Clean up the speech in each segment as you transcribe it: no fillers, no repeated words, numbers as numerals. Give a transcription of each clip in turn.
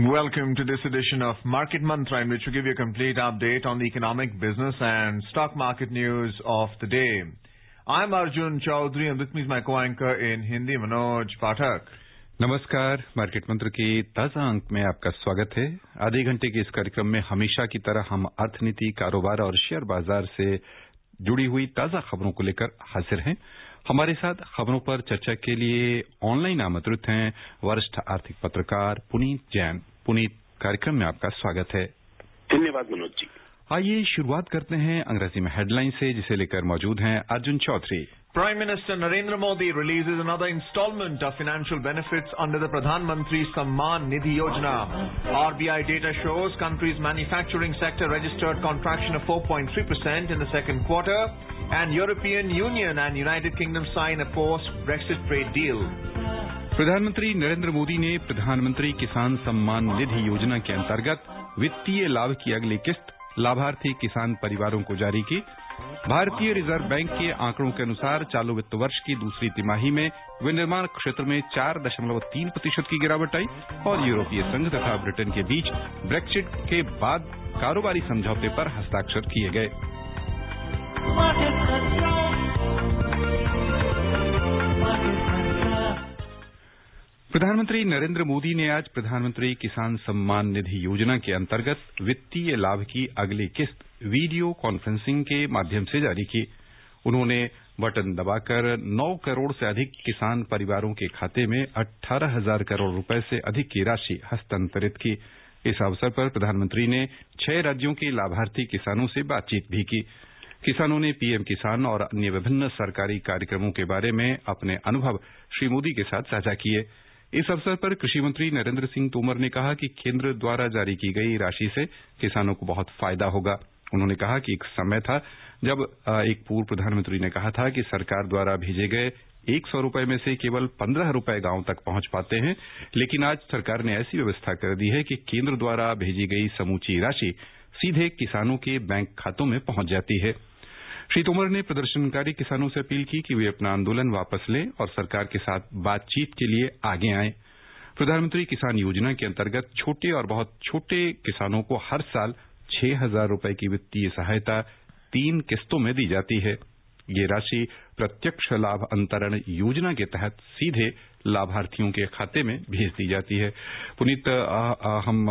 Welcome to this edition of Market Mantra, in which we give you a complete update on the economic, business and stock market news of the day. I'm Arjun Chaudhary and with me is my co-anchor in Hindi, Manoj Pathak. नमस्कार। Market मंत्र के ताजा अंक में आपका स्वागत है। आधे घंटे के इस कार्यक्रम में हमेशा की तरह हम अर्थनीति, कारोबार और शेयर बाजार से जुड़ी हुई ताजा खबरों को लेकर हाजिर हैं। हमारे साथ खबरों पर चर्चा के लिए ऑनलाइन आमंत्रित हैं वरिष्ठ आर्थिक पत्रकार पुनीत जैन। पुनीत, कार्यक्रम में आपका स्वागत है। धन्यवाद मनोज जी। आइए शुरुआत करते हैं अंग्रेजी में हेडलाइन से, जिसे लेकर मौजूद हैं Arjun Chaudhary. Prime Minister Narendra Modi releases another installment of financial benefits under the Pradhan Mantri Samman Nidhi Yojana. RBI data shows country's manufacturing sector registered contraction of 4.3% in the second quarter, and European Union and United Kingdom sign a post-Brexit trade deal. प्रधानमंत्री नरेंद्र मोदी ने प्रधानमंत्री किसान सम्मान निधि योजना के अंतर्गत वित्तीय लाभ की अगली किस्त लाभार्थी किसान परिवारों को जारी की। भारतीय रिजर्व बैंक के आंकड़ों के अनुसार चालू वित्त वर्ष की दूसरी तिमाही में विनिर्माण क्षेत्र में 4.3% की गिरावट आई और यूरोपीय संघ तथा ब्रिटेन के बीच ब्रेक्सिट के बाद कारोबारी समझौते पर हस्ताक्षर किए गए। प्रधानमंत्री नरेंद्र मोदी ने आज प्रधानमंत्री किसान सम्मान निधि योजना के अंतर्गत वित्तीय लाभ की अगली किस्त वीडियो कॉन्फ्रेंसिंग के माध्यम से जारी की। उन्होंने बटन दबाकर 9 करोड़ से अधिक किसान परिवारों के खाते में 18,000 करोड़ रुपए से अधिक की राशि हस्तांतरित की। इस अवसर पर प्रधानमंत्री ने 6 राज्यों के लाभार्थी किसानों से बातचीत भी की। किसानों ने पीएम किसान और अन्य विभिन्न सरकारी कार्यक्रमों के बारे में अपने अनुभव श्री मोदी के साथ साझा किए। इस अवसर पर कृषि मंत्री नरेंद्र सिंह तोमर ने कहा कि केंद्र द्वारा जारी की गई राशि से किसानों को बहुत फायदा होगा। उन्होंने कहा कि एक समय था जब एक पूर्व प्रधानमंत्री ने कहा था कि सरकार द्वारा भेजे गए 100 रुपए में से केवल 15 रुपए गांव तक पहुंच पाते हैं, लेकिन आज सरकार ने ऐसी व्यवस्था कर दी है कि केंद्र द्वारा भेजी गई समूची राशि सीधे किसानों के बैंक खातों में पहुंच जाती है। श्री तोमर ने प्रदर्शनकारी किसानों से अपील की कि वे अपना आंदोलन वापस लें और सरकार के साथ बातचीत के लिए आगे आएं। प्रधानमंत्री किसान योजना के अंतर्गत छोटे और बहुत छोटे किसानों को हर साल 6,000 रुपए की वित्तीय सहायता 3 किस्तों में दी जाती है। ये राशि प्रत्यक्ष लाभ अंतरण योजना के तहत सीधे लाभार्थियों के खाते में भेज दी जाती है। पुनीत, हम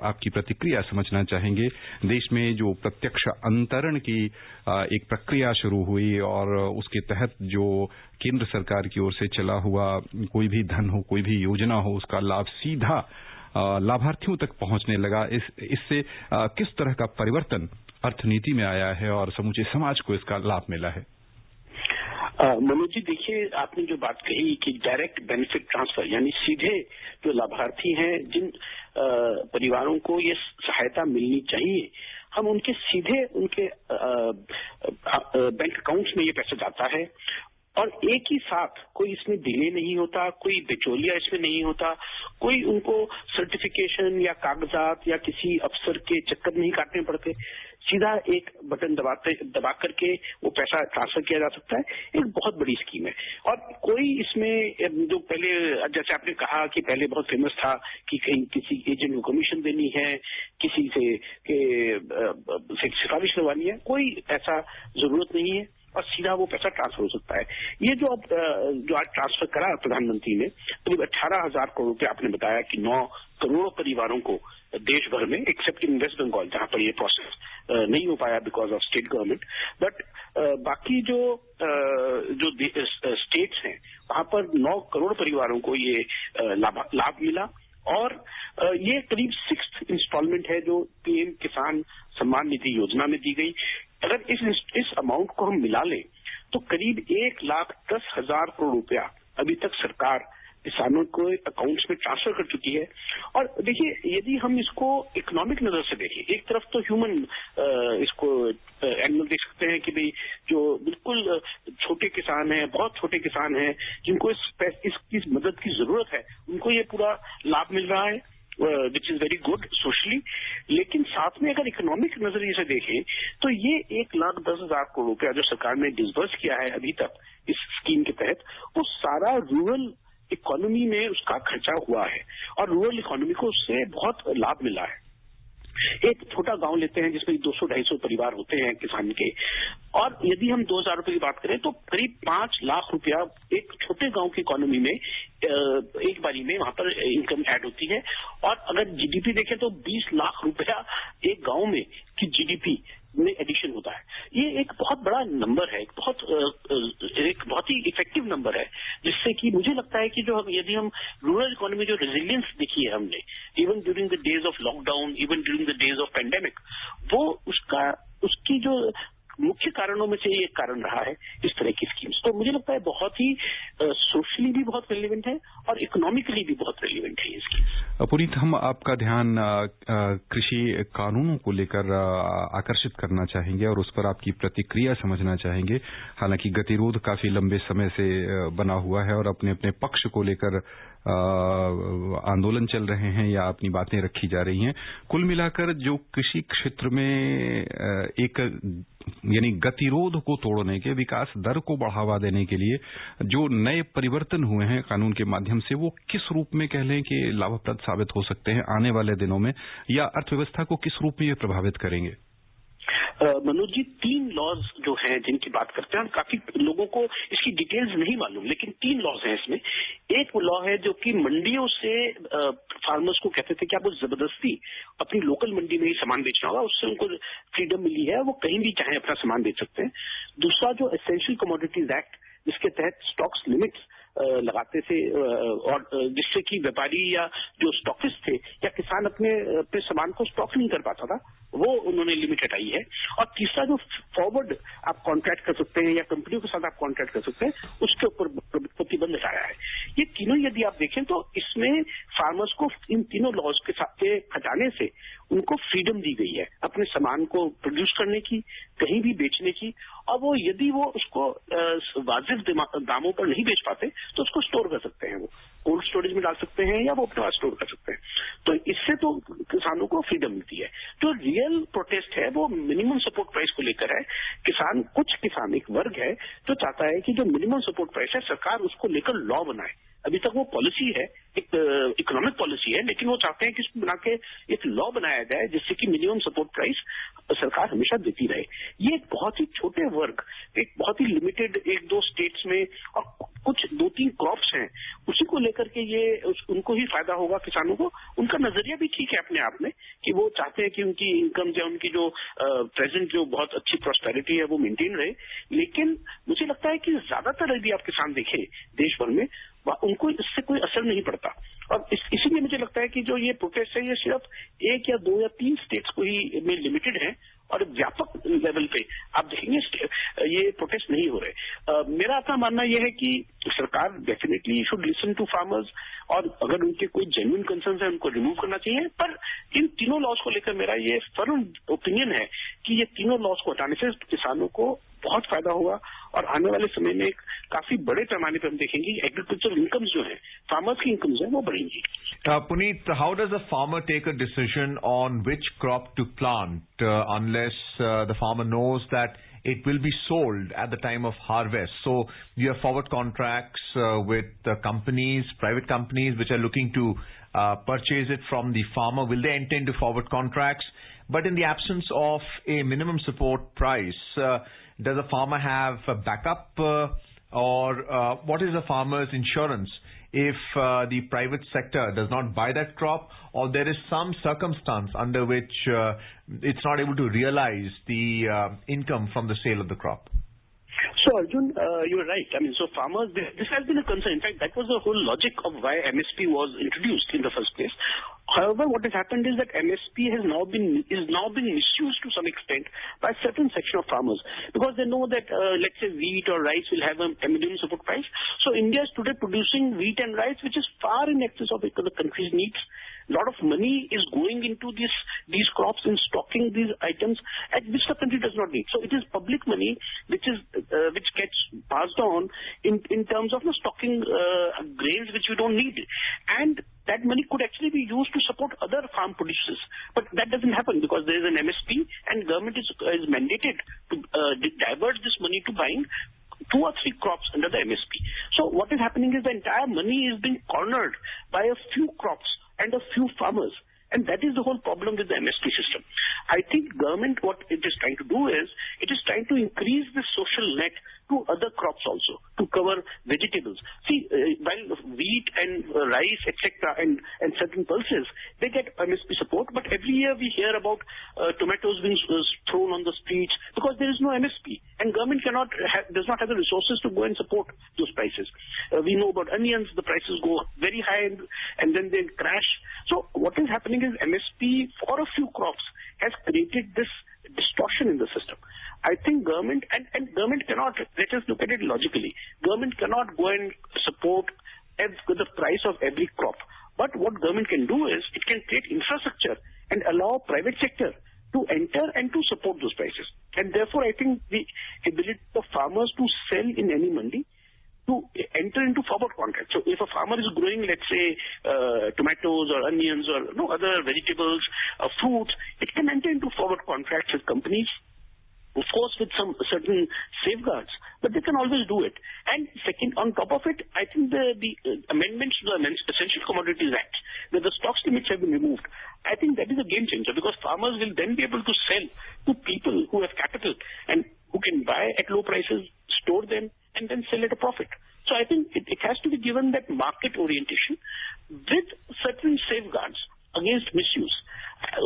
आपकी प्रतिक्रिया समझना चाहेंगे। देश में जो प्रत्यक्ष अंतरण की एक प्रक्रिया शुरू हुई और उसके तहत जो केंद्र सरकार की ओर से चला हुआ कोई भी धन हो, कोई भी योजना हो, उसका लाभ सीधा लाभार्थियों तक पहुंचने लगा। इससे किस तरह का परिवर्तन अर्थनीति में आया है और समूचे समाज को इसका लाभ मिला है? मनोज जी, देखिए, आपने जो बात कही कि डायरेक्ट बेनिफिट ट्रांसफर यानी सीधे जो लाभार्थी हैं, जिन परिवारों को ये सहायता मिलनी चाहिए, हम उनके सीधे उनके बैंक अकाउंट्स में ये पैसा जाता है और एक ही साथ कोई इसमें डिले नहीं होता, कोई बिचौलिया इसमें नहीं होता, कोई उनको सर्टिफिकेशन या कागजात या किसी अफसर के चक्कर नहीं काटने पड़ते। सीधा एक बटन दबा करके वो पैसा ट्रांसफर किया जा सकता है। एक बहुत बड़ी स्कीम है और कोई इसमें जो पहले, जैसे आपने कहा कि पहले बहुत फेमस था कि कहीं किसी एजेंट को कमीशन देनी है, किसी से सिफारिश करवानी है, कोई ऐसा जरूरत नहीं है और सीधा वो पैसा ट्रांसफर हो सकता है। ये जो आज ट्रांसफर करा प्रधानमंत्री ने, करीब 18,000 करोड़ रुपए, आपने बताया कि 9 करोड़ परिवारों को देश भर में, एक्सेप्ट इन वेस्ट बंगाल जहां पर ये प्रोसेस नहीं हो पाया because of state government, but बाकी जो स्टेट्स हैं वहां पर 9 करोड़ परिवारों को ये लाभ मिला और ये करीब 6th इंस्टॉलमेंट है जो पीएम किसान सम्मान निधि योजना में दी गई। अगर इस अमाउंट को हम मिला लें तो करीब 1,10,000 करोड़ रुपया अभी तक सरकार किसानों को अकाउंट्स में ट्रांसफर कर चुकी है। और देखिए, यदि हम इसको इकोनॉमिक नजर से देखें, एक तरफ तो ह्यूमन इसको एंगल देख सकते हैं कि भाई जो बिल्कुल छोटे किसान हैं, बहुत छोटे किसान हैं, जिनको इसकी मदद की जरूरत है, उनको ये पूरा लाभ मिल रहा है, which is very good socially. लेकिन साथ में अगर इकोनॉमिक नजरिए से देखें तो ये 1,10,000 करोड़ रुपया जो सरकार ने डिसबर्स किया है अभी तक इस स्कीम के तहत, वो सारा रूरल इकोनॉमी में उसका खर्चा हुआ है और रूरल इकोनॉमी को उससे बहुत लाभ मिला है। एक छोटा गांव लेते हैं जिसमें 200-250 परिवार होते हैं किसान के, और यदि हम 2000 रुपए की बात करें तो करीब 5 लाख रुपया एक छोटे गांव की इकोनॉमी में एक बारी में वहां पर इनकम ऐड होती है। और अगर जीडीपी देखें तो 20 लाख रुपया एक गांव में की जीडीपी में एडिशन होता है। ये एक बहुत बड़ा नंबर है, एक बहुत ही इफेक्टिव नंबर है, जिससे कि मुझे लगता है कि जो यदि हम रूरल इकोनॉमी जो रेजिलियंस देखी है हमने, even during the days of lockdown, even during the days of pandemic, वो उसकी जो मुख्य कारणों में से एक कारण रहा है इस तरह की स्कीम्स। तो मुझे लगता है बहुत ही सोशली भी बहुत रेलिवेंट है और इकोनॉमिकली भी बहुत रेलिवेंट है ये स्कीम्स। पुनीत, हम आपका ध्यान कृषि कानूनों को लेकर आकर्षित करना चाहेंगे और उस पर आपकी प्रतिक्रिया समझना चाहेंगे। हालांकि गतिरोध काफी लंबे समय से बना हुआ है और अपने अपने पक्ष को लेकर आंदोलन चल रहे हैं या अपनी बातें रखी जा रही हैं। कुल मिलाकर जो कृषि क्षेत्र में एक यानी गतिरोध को तोड़ने के, विकास दर को बढ़ावा देने के लिए जो नए परिवर्तन हुए हैं कानून के माध्यम से, वो किस रूप में कह लें कि लाभप्रद साबित हो सकते हैं आने वाले दिनों में, या अर्थव्यवस्था को किस रूप में ये प्रभावित करेंगे? मनोज जी, 3 लॉज जो हैं जिनकी बात करते हैं, काफी लोगों को इसकी डिटेल्स नहीं मालूम, लेकिन 3 लॉज हैं इसमें। एक लॉ है जो कि मंडियों से फार्मर्स को कहते थे कि आपको जबरदस्ती अपनी लोकल मंडी में ही सामान बेचना होगा, उससे उनको फ्रीडम मिली है, वो कहीं भी चाहे अपना सामान बेच सकते हैं। दूसरा जो एसेंशियल कमोडिटीज एक्ट, जिसके तहत स्टॉक्स लिमिट्स लगाते थे और जिससे कि व्यापारी या जो स्टॉकिस्ट थे या किसान अपने सामान को स्टॉक नहीं कर पाता था, वो उन्होंने लिमिट हटाई है। और तीसरा जो फॉरवर्ड आप कॉन्ट्रैक्ट कर सकते हैं या कंपनियों के साथ आप कॉन्ट्रैक्ट कर सकते हैं, उसके ऊपर प्रतिबंध हटाया है। ये तीनों यदि आप देखें तो इसमें फार्मर्स को इन तीनों लॉज के साथ हटाने से उनको फ्रीडम दी गई है अपने सामान को प्रोड्यूस करने की, कहीं भी बेचने की, और वो यदि वो उसको वाजिब दामों पर नहीं बेच पाते तो उसको स्टोर कर सकते हैं, वो कोल्ड स्टोरेज में डाल सकते हैं या वो अपने पास स्टोर कर सकते हैं। तो इससे तो किसानों को फ्रीडम मिलती है। जो रियल प्रोटेस्ट है वो मिनिमम सपोर्ट प्राइस को लेकर है। कुछ किसान, एक वर्ग है जो चाहता है कि जो मिनिमम सपोर्ट प्राइस है सरकार उसको लेकर लॉ बनाए। अभी तक वो पॉलिसी है, एक इकोनॉमिक पॉलिसी है, लेकिन वो चाहते हैं कि इसको बना के एक लॉ बनाया जाए जिससे कि मिनिमम सपोर्ट प्राइस सरकार हमेशा देती रहे। ये एक बहुत ही छोटे वर्ग, एक बहुत ही लिमिटेड 1-2 स्टेट्स में और कुछ 2-3 क्रॉप्स हैं, उसी को लेकर के ये उनको ही फायदा होगा किसानों को। उनका नजरिया भी ठीक है अपने आप में कि वो चाहते हैं कि उनकी इनकम या उनकी जो प्रेजेंट जो बहुत अच्छी प्रॉस्पेरिटी है वो मेंटेन रहे। लेकिन मुझे लगता है कि ज्यादातर यदि आप किसान देखें देश भर में, उनको इससे कोई असर नहीं पड़ता। और इसीलिए मुझे लगता है कि जो ये प्रोटेस्ट है ये सिर्फ 1 या 2 या 3 स्टेट्स को ही में लिमिटेड है और व्यापक लेवल पे आप देखेंगे ये प्रोटेस्ट नहीं हो रहे। मेरा अपना मानना यह है कि सरकार definitely should listen to farmers, और अगर उनके कोई जेन्युइन कंसर्न्स है उनको रिमूव करना चाहिए। पर इन तीनों लॉज को लेकर मेरा ये फर्म ओपिनियन है कि ये तीनों लॉज को हटाने से किसानों को बहुत फायदा होगा और आने वाले समय में एक काफी बड़े पैमाने पर हम देखेंगे एग्रीकल्चर इनकम्स जो है, फार्मर्स की इनकम्स है, वो बढ़ेंगी। Puneet, how does a farmer take a decision on which crop to plant unless the farmer knows that it will be sold at the time of harvest? So you have forward contracts with companies, private companies, which are looking to purchase it from the farmer. Will they enter into forward contracts? But in the absence of a minimum support price, does a farmer have a backup or what is a farmer's insurance if the private sector does not buy that crop, or there is some circumstance under which it's not able to realize the income from the sale of the crop? So Arjun, you are right. I mean, so farmers, this has been a concern. In fact, that was the whole logic of why MSP was introduced in the first place. However, what has happened is that MSP is now being misused to some extent by a certain section of farmers, because they know that let's say wheat or rice will have a minimum support price. So India is today producing wheat and rice which is far in excess of the country's needs. A lot of money is going into these crops in stocking these items at which the country does not need. So it is public money which gets passed on in terms of stocking grains which we don't need, and that money could actually be used to support other farm producers. But that doesn't happen because there is an MSP and government is mandated to divert this money to buying 2 or 3 crops under the MSP. So what is happening is the entire money is being cornered by a few crops and a few farmers. And that is the whole problem with the MSP system. I think government, what it is trying to do is, it is trying to increase the social net to other crops also, to cover vegetables. See, while wheat and rice, etc., and certain pulses, they get MSP support, but every year we hear about tomatoes being thrown on the streets because there is no MSP, and government does not have the resources to go and support those prices. We know about onions, the prices go very high and then they crash. So what is happening is MSP for a few crops has created this distortion in the system. I think government, and government cannot, let us look at it logically, government cannot go and support the price of every crop. But what government can do is, it can create infrastructure and allow private sector to enter and to support those prices. And therefore, I think the ability of farmers to sell in any mandi, to enter into forward contracts. So if a farmer is growing, let's say, tomatoes or onions or other vegetables, fruits, it can enter into forward contracts with companies, of course with some certain safeguards, but they can always do it. And second, on top of it, I think the amendments to the Essential Commodities Act, where the stocks limits have been removed, I think that is a game changer, because farmers will then be able to sell to people who have capital and who can buy at low prices, store them, and then sell at a profit. So I think it has to be given that market orientation with certain safeguards against misuse.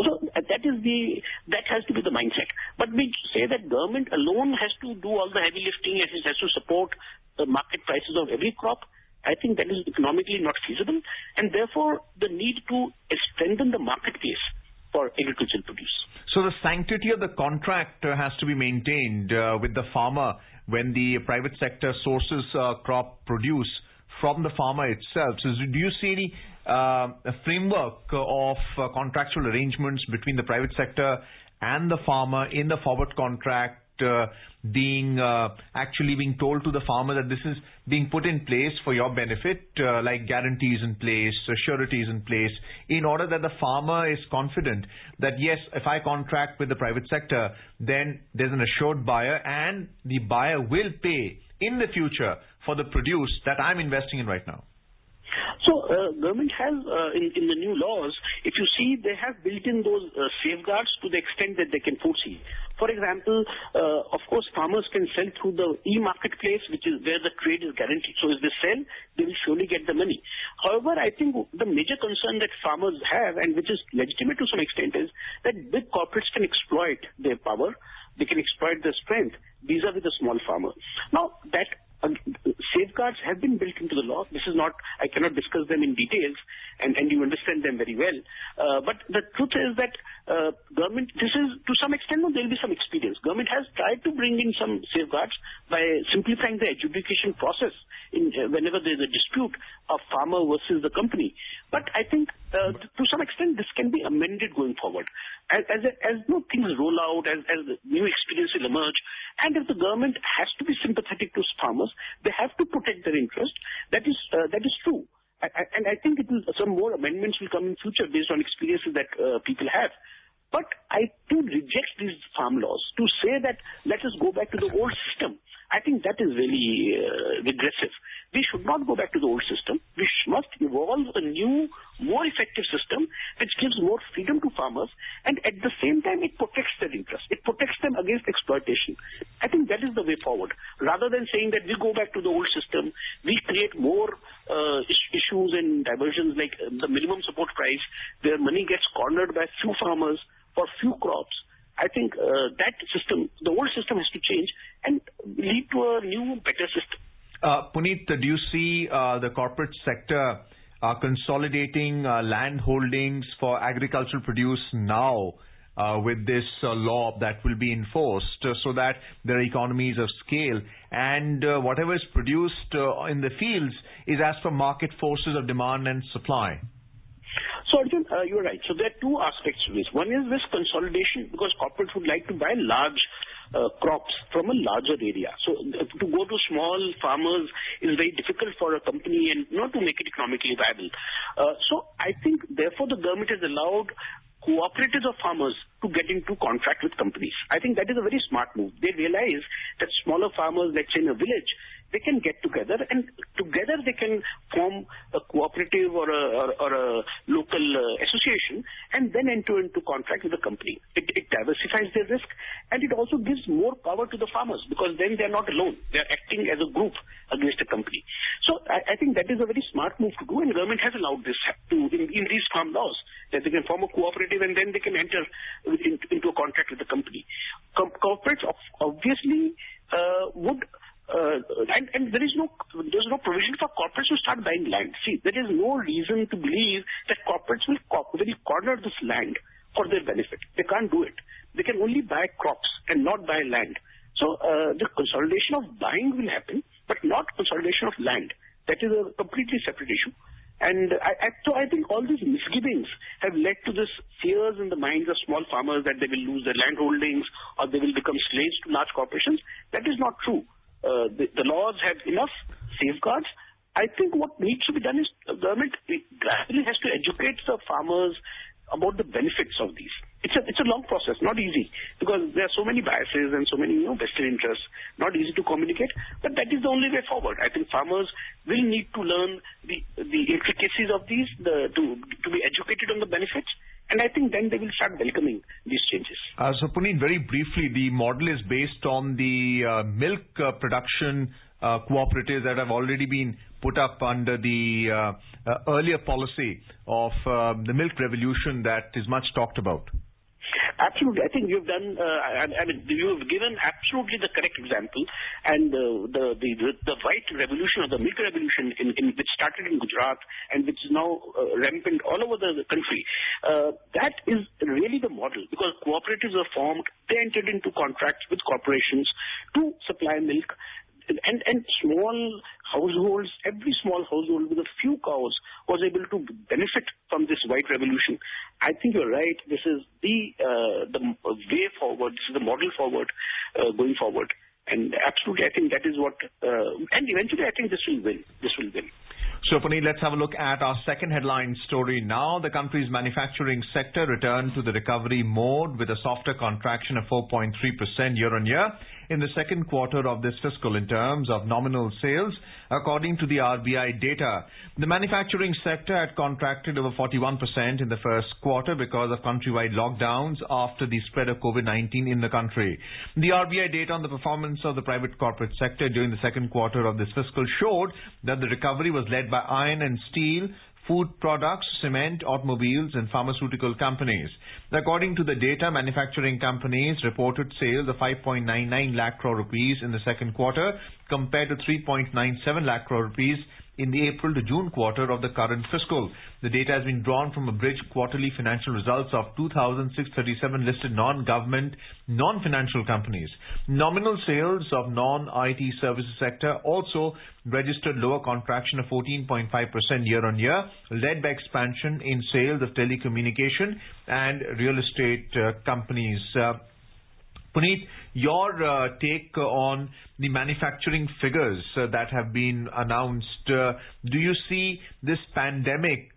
So that has to be the mindset. But we say that government alone has to do all the heavy lifting, it has to support the market prices of every crop. I think that is economically not feasible, and therefore the need to strengthen the marketplace for agricultural produce. So the sanctity of the contract has to be maintained with the farmer when the private sector sources crop produce from the farmer itself. So do you see any a framework of contractual arrangements between the private sector and the farmer in the forward contract actually being told to the farmer that this is being put in place for your benefit, like guarantees in place, sureties in place, in order that the farmer is confident that yes, if I contract with the private sector, then there's an assured buyer and the buyer will pay in the future for the produce that I'm investing in right now? So government has, in the new laws, if you see, they have built in those safeguards to the extent that they can foresee. For example, of course, farmers can sell through the e-marketplace, which is where the trade is guaranteed. So if they sell, they will surely get the money. However, I think the major concern that farmers have, and which is legitimate to some extent, is that big corporates can exploit their power, they can exploit their strength vis-a-vis the small farmer. Now, that safeguards have been built into the law. This is not, I cannot discuss them in details, and you understand them very well. But the truth is that government, this is to some extent, there will be some experience. Government has tried to bring in some safeguards by simplifying the adjudication process whenever there is a dispute of farmer versus the company. But I think to some extent this can be amended going forward. As things roll out, as new experience will emerge, and if the government has to be sympathetic to farmers, they have to protect their interest. That is true. And I think some more amendments will come in future based on experiences that people have. But I do reject these farm laws to say that let us go back to the old system. I think that is really regressive. We should not go back to the old system. We must evolve a new, more effective system which gives more freedom to farmers, and at the same time it protects their interests. It protects them against exploitation. I think that is the way forward. Rather than saying that we go back to the old system, we create more issues and diversions like the minimum support price, where money gets cornered by few farmers for few crops. I think that system, the old system, has to change and lead to a new, better system. Puneet, do you see the corporate sector consolidating land holdings for agricultural produce now with this law that will be enforced, so that there are economies of scale and whatever is produced in the fields is as per market forces of demand and supply? So Arjun, you're right. So there are two aspects to this. One is this consolidation, because corporates would like to buy large crops from a larger area. So to go to small farmers is very difficult for a company and not to make it economically viable. So I think therefore the government has allowed cooperatives of farmers to get into contract with companies. I think that is a very smart move. They realize that smaller farmers, let's say in a village, they can get together and together they can form a cooperative or a local association and then enter into contract with the company. It diversifies their risk and it also gives more power to the farmers because then they're not alone. They're acting as a group against a company. So I think that is a very smart move to do, and the government has allowed this in these farm laws, that they can form a cooperative and then they can enter into a contract with the company. Corporates obviously would and there's no provision for corporates to start buying land. See, there is no reason to believe that corporates will corner this land for their benefit. They can't do it. They can only buy crops and not buy land. So the consolidation of buying will happen, but not consolidation of land. That is a completely separate issue. And so I think all these misgivings have led to this fears in the minds of small farmers that they will lose their land holdings or they will become slaves to large corporations. That is not true. The laws have enough safeguards. I think what needs to be done is the government gradually has to educate the farmers about the benefits of these. It's a long process, not easy, because there are so many biases and so many vested interests, not easy to communicate, but that is the only way forward. I think farmers will need to learn the intricacies of these, to be educated on the benefits, and I think then they will start welcoming these changes. So Puneet, very briefly, the model is based on the milk production cooperatives that have already been put up under the earlier policy of the milk revolution that is much talked about. Absolutely. I think you've done, you've given absolutely the correct example. And the white revolution or the milk revolution which started in Gujarat and which is now rampant all over the country, that is really the model, because cooperatives are formed, they entered into contracts with corporations to supply milk. And small households, every small household with a few cows was able to benefit from this white revolution. I think you're right. This is the way forward. This is the model forward, going forward. And absolutely, I think that is what. And eventually, I think this will win. This will win. So, Puneet, let's have a look at our second headline story now. The country's manufacturing sector returned to the recovery mode with a softer contraction of 4.3% year-on-year in the second quarter of this fiscal in terms of nominal sales, according to the RBI data. The manufacturing sector had contracted over 41% in the first quarter because of countrywide lockdowns after the spread of COVID-19 in the country. The RBI data on the performance of the private corporate sector during the second quarter of this fiscal showed that the recovery was led by iron and steel, food products, cement, automobiles and pharmaceutical companies. According to the data, manufacturing companies reported sales of 5.99 lakh crore rupees in the second quarter compared to 3.97 lakh crore rupees in the April to June quarter of the current fiscal. The data has been drawn from abridged quarterly financial results of 2,637 listed non-government, non-financial companies. Nominal sales of non-IT services sector also registered lower contraction of 14.5% year-on-year, led by expansion in sales of telecommunication and real estate companies. Puneet, your take on the manufacturing figures that have been announced. Do you see this pandemic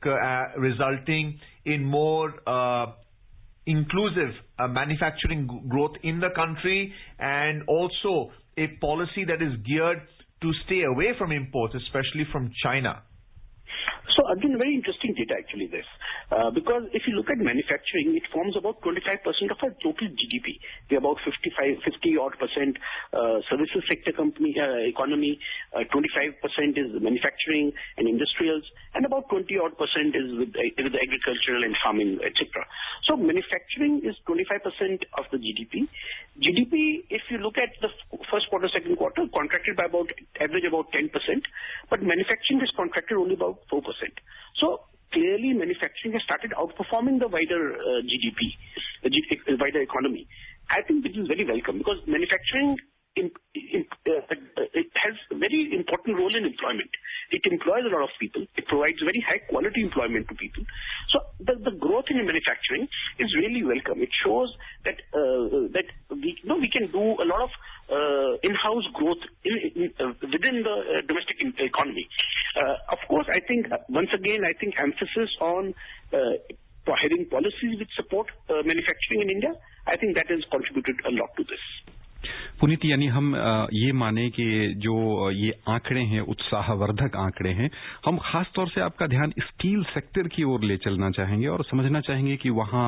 resulting in more inclusive manufacturing growth in the country, and also a policy that is geared to stay away from imports, especially from China? So again, very interesting data actually this, because if you look at manufacturing, it forms about 25% of our total GDP. We're about 50-odd% services sector economy, 25% is manufacturing and industrials, and about 20-odd% is with the agricultural and farming, etc. So manufacturing is 25% of the GDP. GDP, if you look at the first quarter, second quarter, contracted by average about 10%, but manufacturing has contracted only about 4%. So clearly manufacturing has started outperforming the wider GDP, the wider economy. I think this is very welcome, because manufacturing it has a very important role in employment. It employs a lot of people. It provides very high quality employment to people. So the growth in manufacturing is really welcome. It shows that we can do a lot of in-house growth within the domestic economy. Of course, I think once again, emphasis on having policies which support manufacturing in India, I think that has contributed a lot to this. Puneet, यानी हम ये माने कि जो ये आंकड़े हैं, उत्साहवर्धक आंकड़े हैं, हम खास तौर से आपका ध्यान स्टील सेक्टर की ओर ले चलना चाहेंगे और समझना चाहेंगे कि वहां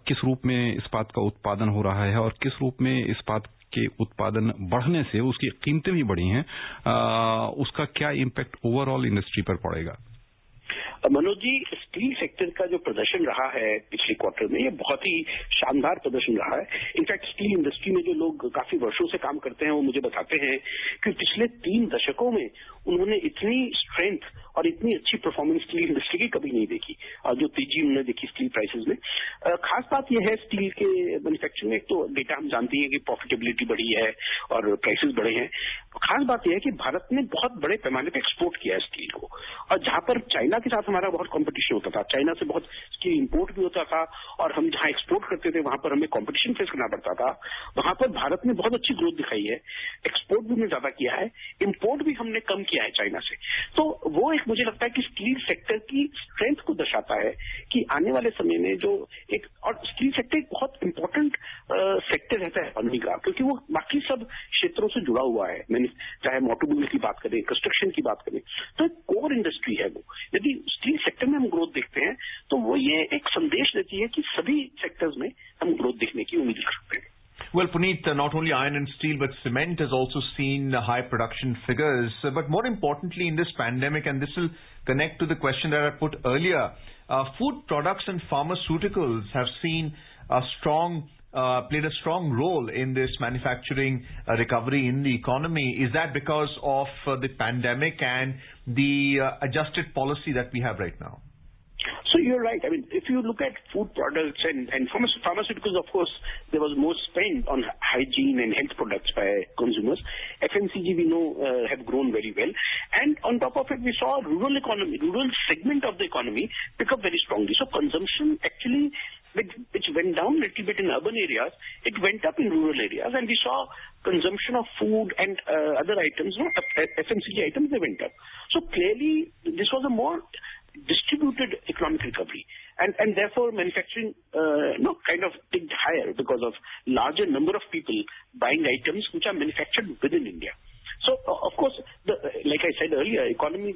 किस रूप में इस्पात का उत्पादन हो रहा है और किस रूप में इस्पात के उत्पादन बढ़ने से उसकी कीमतें भी बढ़ी हैं, उसका क्या इम्पैक्ट ओवरऑल इंडस्ट्री पर पड़ेगा? मनोज जी, स्टील सेक्टर का जो प्रदर्शन रहा है पिछले क्वार्टर में, ये बहुत ही शानदार प्रदर्शन रहा है। इनफैक्ट स्टील इंडस्ट्री में जो लोग काफी वर्षों से काम करते हैं वो मुझे बताते हैं कि पिछले 3 दशकों में उन्होंने इतनी स्ट्रेंथ और इतनी अच्छी परफॉर्मेंस स्टील इंडस्ट्री की कभी नहीं देखी, और जो तेजी उन्होंने देखी स्टील प्राइसेस में। खास बात यह है स्टील के मैन्युफैक्चरिंग में, एक तो डेटा हम जानते हैं कि प्रॉफिटेबिलिटी बढ़ी है और प्राइसेस बढ़े हैं। खास बात यह है कि भारत ने बहुत बड़े पैमाने पर एक्सपोर्ट किया है स्टील को, और जहां पर चाइना के साथ हमारा बहुत कंपटीशन होता था, चाइना से बहुत स्टील इंपोर्ट भी होता था और हम जहां एक्सपोर्ट करते थे वहां पर हमें कंपटीशन फेस करना पड़ता था। वहां पर भारत ने बहुत अच्छी ग्रोथ दिखाई है, एक्सपोर्ट भी हमने ज्यादा किया है, इंपोर्ट भी हमने कम किया है चाइना से। तो वो एक मुझे लगता है कि स्टील सेक्टर की स्ट्रेंथ को दर्शाता है कि आने वाले समय में जो एक, और स्टील सेक्टर एक बहुत इंपॉर्टेंट सेक्टर रहता है इकोनॉमी का, क्योंकि वो बाकी सब क्षेत्रों से जुड़ा हुआ है। मैंने चाहे ऑटोमोबाइल की बात करें, कंस्ट्रक्शन की बात करें, तो एक कोर इंडस्ट्री है वो। यदि स्टील सेक्टर में हम ग्रोथ देखते हैं तो वो ये एक संदेश देती है कि सभी सेक्टर्स में हम ग्रोथ देखने की उम्मीद कर सकते हैं। Well, Puneet, not only iron and steel, but cement has also seen high production figures. But more importantly, in this pandemic, and this will connect to the question that I put earlier, food products and pharmaceuticals have seen a played a strong role in this manufacturing recovery in the economy. Is that because of the pandemic and the adjusted policy that we have right now? So you're right. I mean, if you look at food products and pharmaceuticals, of course, there was more spend on hygiene and health products by consumers. FMCG, we know, have grown very well. And on top of it, we saw rural segment of the economy pick up very strongly. So consumption actually, which went down a little bit in urban areas, it went up in rural areas. And we saw consumption of food and other items, FMCG items, they went up. So clearly, this was a more distributed economic recovery, and therefore manufacturing kind of ticked higher because of larger number of people buying items which are manufactured within India. So of course, like I said earlier,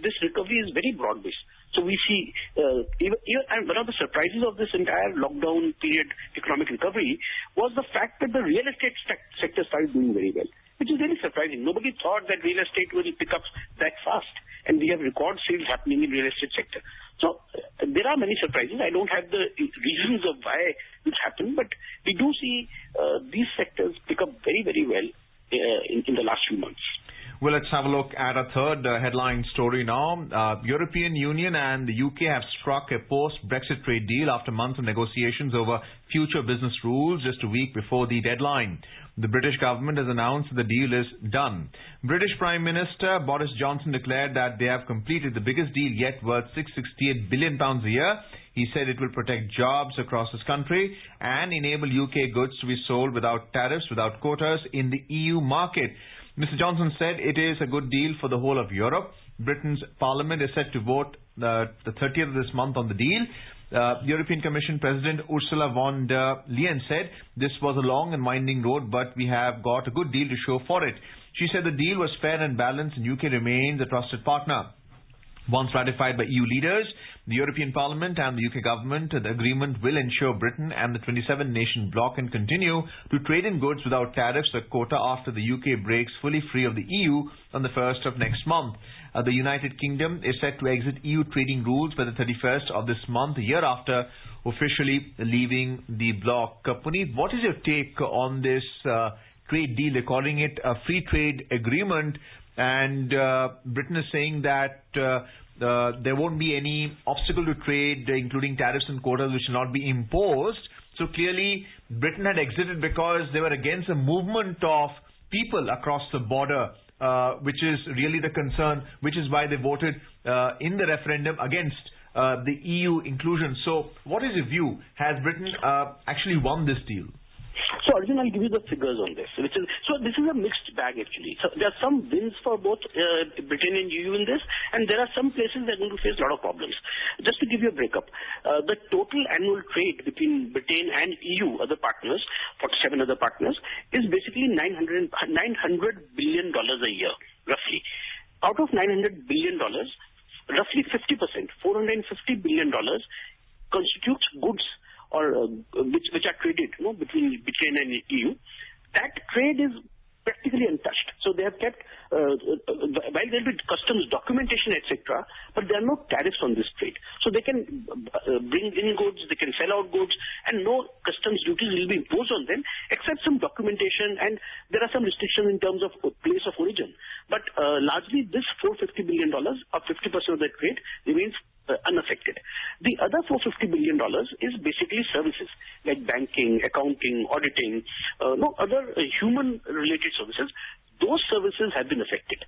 this recovery is very broad based. So we see and one of the surprises of this entire lockdown period economic recovery was the fact that the real estate sector started doing very well, which is very surprising. Nobody thought that real estate will pick up that fast, and we have record sales happening in real estate sector. So there are many surprises. I don't have the reasons of why this happened, but we do see these sectors pick up very, very well in the last few months. Well, let's have a look at a third headline story now. European Union and the UK have struck a post-Brexit trade deal after months of negotiations over future business rules just a week before the deadline. The British government has announced the deal is done. British Prime Minister Boris Johnson declared that they have completed the biggest deal yet, worth £668 billion a year. He said it will protect jobs across this country and enable UK goods to be sold without tariffs, without quotas in the EU market. Mr. Johnson said it is a good deal for the whole of Europe. Britain's Parliament is set to vote the 30th of this month on the deal. European Commission President Ursula von der Leyen said this was a long and winding road, but we have got a good deal to show for it. She said the deal was fair and balanced and UK remains a trusted partner. Once ratified by EU leaders, the European Parliament and the UK government, the agreement will ensure Britain and the 27-nation bloc can continue to trade in goods without tariffs or quota after the UK breaks fully free of the EU on the 1st of next month. The United Kingdom is set to exit EU trading rules by the 31st of this month, a year after officially leaving the bloc. Puneet, what is your take on this trade deal? They're calling it a free trade agreement, and Britain is saying that there won't be any obstacle to trade, including tariffs and quotas, which will not be imposed. So clearly, Britain had exited because they were against the movement of people across the border, which is really the concern, which is why they voted in the referendum against the EU inclusion. So what is your view? Has Britain actually won this deal? So Arjun, I'll give you the figures on this. This is a mixed bag actually. So there are some wins for both Britain and EU in this, and there are some places that are going to face a lot of problems. Just to give you a breakup, the total annual trade between Britain and EU, other partners, 47 other partners, is basically $900 billion a year, roughly. Out of $900 billion, roughly 50%, $450 billion, constitutes goods or which are traded, between Britain and EU. That trade is practically untouched. So they have kept, while there will be customs documentation, etc., but there are no tariffs on this trade. So they can bring in goods, they can sell out goods, and no customs duties will be imposed on them, except some documentation, and there are some restrictions in terms of place of origin. But largely, this $450 billion, or 50% of the trade, remains unaffected. The other $450 billion is basically services like banking, accounting, auditing, other human-related services. Those services have been affected.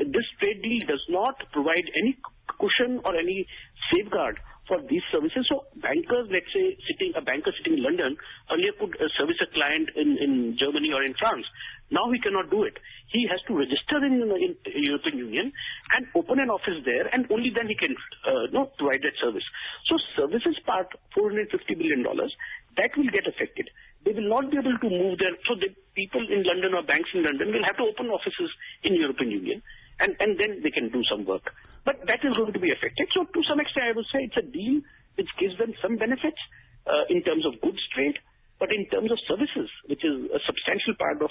This trade deal does not provide any cushion or any safeguard for these services. So bankers, let's say, a banker sitting in London earlier could service a client in Germany or in France. Now he cannot do it. He has to register in European Union and open an office there, and only then he can provide that service. So services part, $450 billion, that will get affected. They will not be able to move there. So the people in London or banks in London will have to open offices in European Union, and then they can do some work. But that is going to be affected. So to some extent, I would say it's a deal which gives them some benefits in terms of goods trade, but in terms of services, which is a substantial part of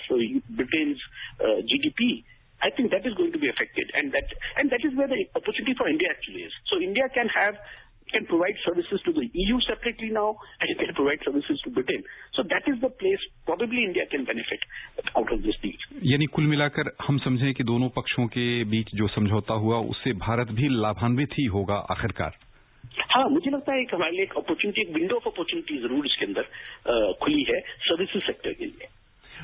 Britain's GDP, I think that is going to be affected, and that is where the opportunity for India actually is. So India can provide services to the EU separately now, and it can provide services to Britain. So that is the place probably India can benefit out of this deal. यानी कुल मिलाकर हम समझें कि दोनों पक्षों के बीच जो समझौता हुआ उससे भारत भी लाभान्वित ही होगा आखिरकार। हाँ, मुझे लगता है कि हमारे लिए एक अपॉर्चुनिटी, एक विंडो ऑफ अपॉर्चुनिटी जरूर इसके अंदर खुली है सर्विसेज सेक्टर के लिए।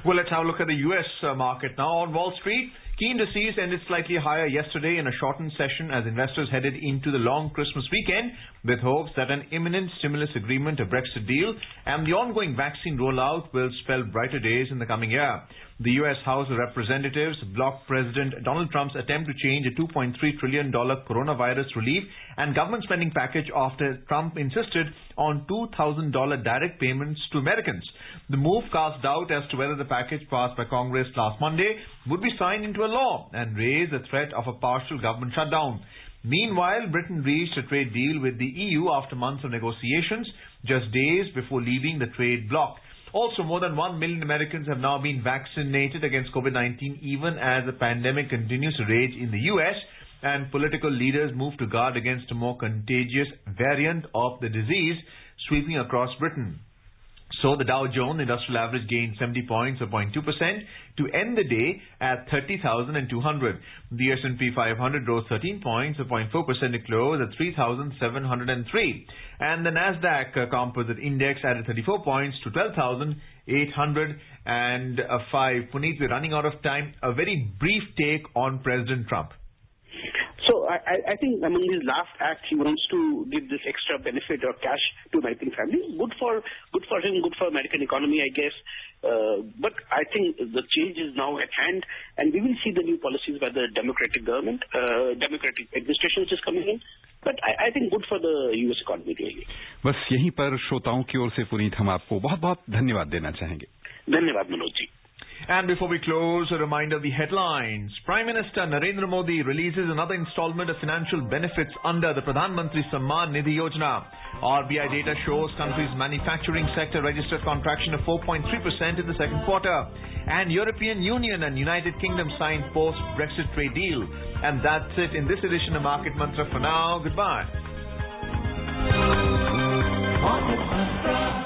Well, let's have a look at the U.S. market now. On Wall Street, key indices ended slightly higher yesterday in a shortened session as investors headed into the long Christmas weekend with hopes that an imminent stimulus agreement, a Brexit deal, and the ongoing vaccine rollout will spell brighter days in the coming year. The U.S. House of Representatives blocked President Donald Trump's attempt to change a $2.3 trillion coronavirus relief and government spending package after Trump insisted on $2,000 direct payments to Americans. The move cast doubt as to whether the package passed by Congress last Monday would be signed into a law and raise the threat of a partial government shutdown. Meanwhile, Britain reached a trade deal with the EU after months of negotiations, just days before leaving the trade bloc. Also, more than 1 million Americans have now been vaccinated against COVID-19, even as the pandemic continues to rage in the US and political leaders move to guard against a more contagious variant of the disease sweeping across Britain. So the Dow Jones Industrial Average gained 70 points or 0.2% to end the day at 30,200. The S&P 500 rose 13 points or 0.4% to close at 3,703. And the Nasdaq Composite Index added 34 points to 12,805. Puneet, we're running out of time. A very brief take on President Trump. So I think among his last acts, he wants to give this extra benefit or cash to American families. Good for him, good for American economy, I guess. But I think the change is now at hand, and we will see the new policies by the Democratic government, Democratic administration which is coming in. But I think good for the US economy really. बस यहीं पर श्रोताओं की ओर से पुनीत हम आपको बहुत-बहुत धन्यवाद देना चाहेंगे। धन्यवाद Manoj ji. And before we close, a reminder of the headlines. Prime Minister Narendra Modi releases another installment of financial benefits under the Pradhan Mantri Samman Nidhi Yojana. RBI data shows country's manufacturing sector registered contraction of 4.3% in the second quarter. And European Union and United Kingdom signed post-Brexit trade deal. And that's it in this edition of Market Mantra for now. Goodbye. Market Mantra.